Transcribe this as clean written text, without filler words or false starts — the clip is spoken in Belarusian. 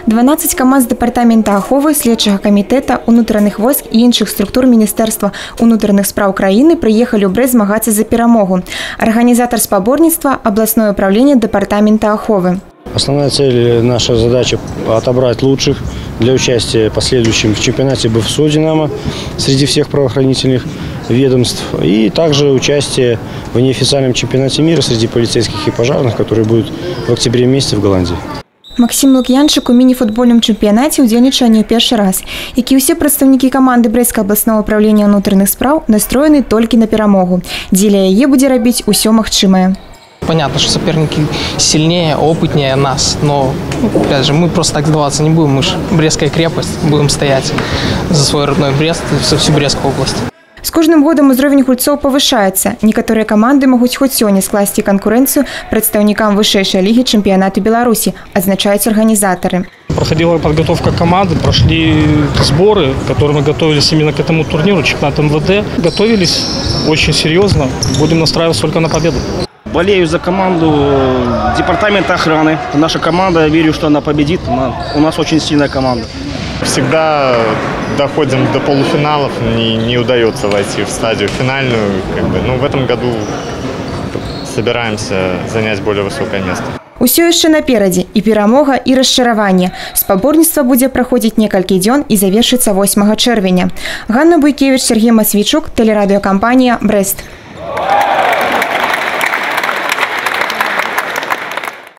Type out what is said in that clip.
12 каманд з дэпартамента аховы, следчага камітэта, унутраных войск і іншых структур Міністэрства ўнутраных спраў краіны прыехалі ў Брэст змагацца за перамогу. Арганізатар спаборніцтва – областное управление департамента аховы. Основная цель, наша задача – отобрать лучших для участия в последующем в чемпионате БФСО «Динамо» среди всех правоохранительных ведомств. И также участие в неофициальном чемпионате мира среди полицейских и пожарных, который будет в октябре месяце в Голландии. Максим Лук'янчык у міні-футбольным чэмпіянаце ўдзельнічае не ў першы раз. Як і ўсе прадстаўнікі каманды Брэсцкага абласнога ўправлення ўнутраных спраў настроены толькі на перамогу. Дзеля яе будзе рабіць усё магчымае. Понятно, что соперники сильнее, опытнее нас, но, опять же, мы просто так сдаваться не будем. Мы же Брестская крепость, будем стоять за свой родной Брест, за всю Брестскую область. З кожным годам узровень гульцоў павышаецца. Некаторыя каманды могуць хоць сёння скласці канкурэнцыю прадстаўнікам вышэйшай лігі чэмпіянату Беларусі, адзначаюць арганізатары. Проходила подготовка команды, прошли сборы, которые мы готовились именно к этому турниру, чемпионат МВД. Готовились очень серьезно, будем настраиваться только на победу. Болею за команду департамента охраны. Наша команда, я верю, что она победит. У нас очень сильная команда. Всегда доходим до полуфиналов, не удается войти в стадию финальную. Но в этом году собираемся занять более высокое место. Усё яшчэ наперадзе і перамога, і расчараванне. Спаборніцтва будзе праходзіць некалькі дзён і завершыцца 8 чэрвеня. Ганна Буйкевіч, Сергей Масвічук, тэлерадыёкампанія «Брэст».